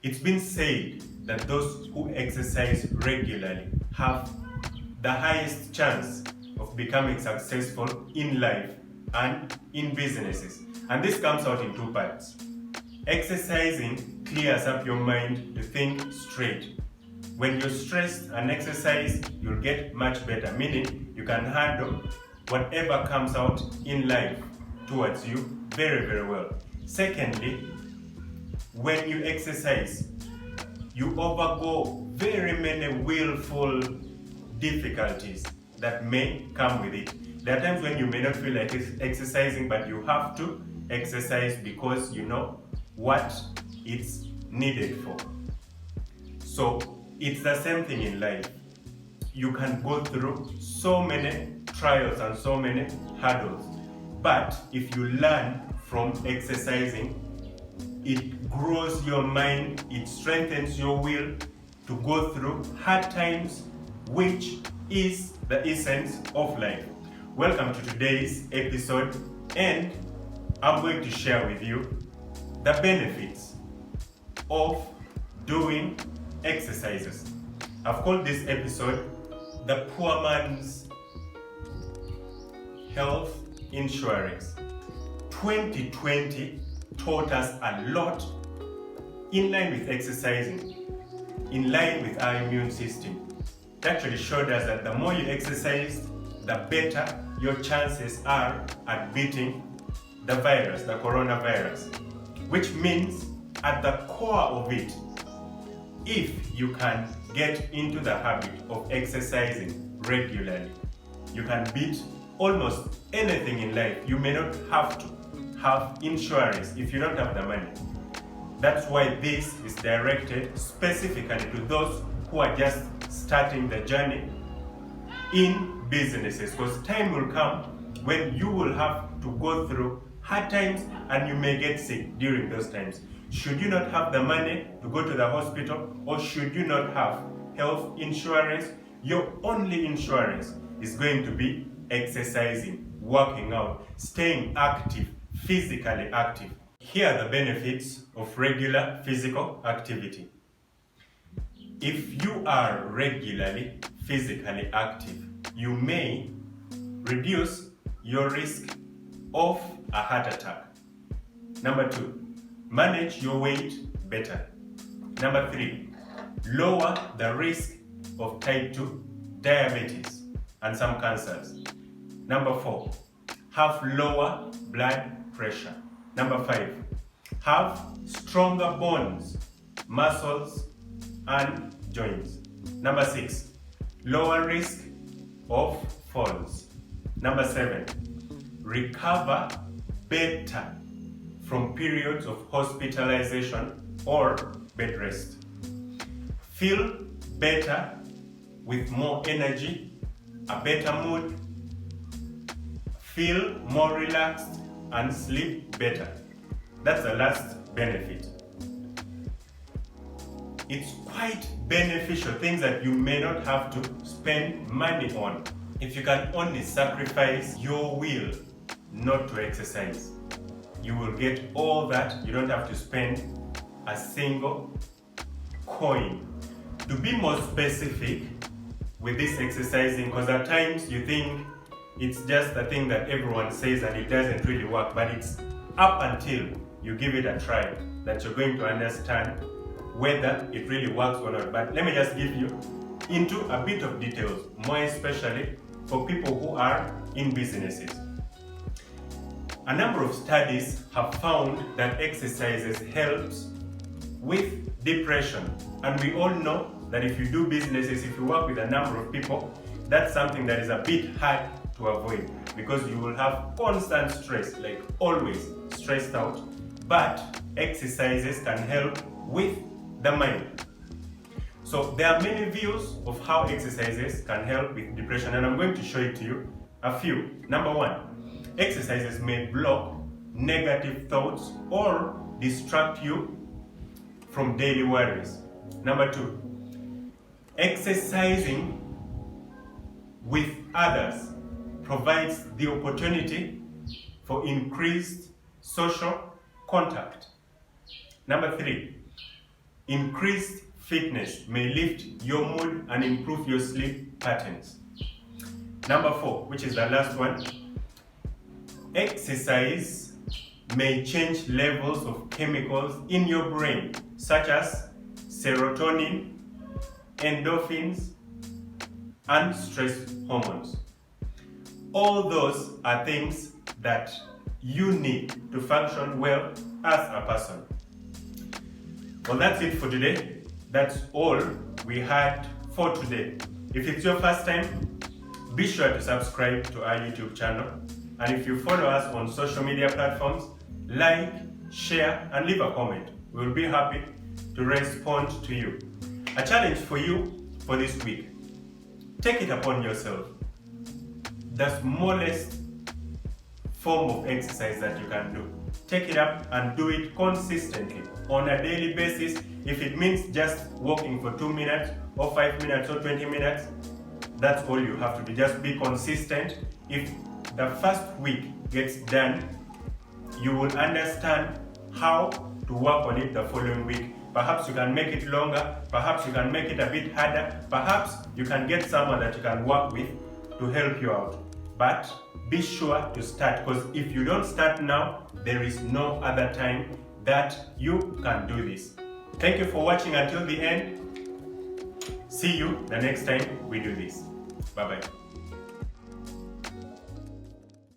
It's been said that those who exercise regularly have the highest chance of becoming successful in life and in businesses. And this comes out in two parts. Exercising clears up your mind to think straight. When you're stressed and exercise, you'll get much better, meaning you can handle whatever comes out in life towards you very, very well. Secondly, when you exercise, you overgo very many willful difficulties that may come with it. There are times when you may not feel like exercising, but you have to exercise because you know what it's needed for. So it's the same thing in life. You can go through so many trials and so many hurdles, but if you learn from exercising, it grows your mind, it strengthens your will to go through hard times, which is the essence of life. Welcome to today's episode, and I'm going to share with you the benefits of doing exercises. I've called this episode The Poor Man's Health Insurance. 2020 taught us a lot in line with exercising, in line with our immune system. It actually showed us that the more you exercise, the better your chances are at beating the virus, the coronavirus. Which means at the core of it, if you can get into the habit of exercising regularly, you can beat almost anything in life. You may not have to have insurance if you don't have the money. That's why this is directed specifically to those who are just starting the journey in businesses, because time will come when you will have to go through hard times and you may get sick during those times. Should you not have the money to go to the hospital, or should you not have health insurance, your only insurance is going to be exercising, working out, staying active, physically active. Here are the benefits of regular physical activity. If you are regularly physically active, you may reduce your risk of a heart attack. Number 2, manage your weight better. Number 3, lower the risk of type 2 diabetes and some cancers. Number 4, have lower blood pressure. Number 5, have stronger bones, muscles, and joints. Number 6, lower risk of falls. Number 7, recover better from periods of hospitalization or bed rest. Feel better with more energy, a better mood, feel more relaxed, and sleep better. That's the last benefit. It's quite beneficial, things that you may not have to spend money on. If you can only sacrifice your will not to exercise, you will get all that. You don't have to spend a single coin. To be more specific with this exercising, because at times you think it's just a thing that everyone says and it doesn't really work, but it's up until you give it a try that you're going to understand whether it really works or not. But let me just give you into a bit of details, more especially for people who are in businesses. A number of studies have found that exercises helps with depression. And we all know that if you do businesses, if you work with a number of people, that's something that is a bit hard to avoid, because you will have constant stress, like always stressed out. But exercises can help with the mind. So there are many views of how exercises can help with depression, and I'm going to show it to you, a few. Number 1, exercises may block negative thoughts or distract you from daily worries. Number 2, exercising with others provides the opportunity for increased social contact. Number 3, increased fitness may lift your mood and improve your sleep patterns. Number 4, which is the last one, exercise may change levels of chemicals in your brain, such as serotonin, endorphins, and stress hormones. All those are things that you need to function well as a person. Well, that's it for today. That's all we had for today. If it's your first time, be sure to subscribe to our YouTube channel. And if you follow us on social media platforms, like, share, and leave a comment. We'll be happy to respond to you. A challenge for you for this week. Take it upon yourself. The smallest form of exercise that you can do. Take it up and do it consistently on a daily basis. If it means just walking for 2 minutes or 5 minutes or 20 minutes, that's all you have to do. Just be consistent. If the first week gets done, you will understand how to work on it the following week. Perhaps you can make it longer, perhaps you can make it a bit harder, perhaps you can get someone that you can work with to help you out. But be sure to start, because if you don't start now, there is no other time that you can do this. Thank you for watching until the end. See you the next time we do this. Bye-bye.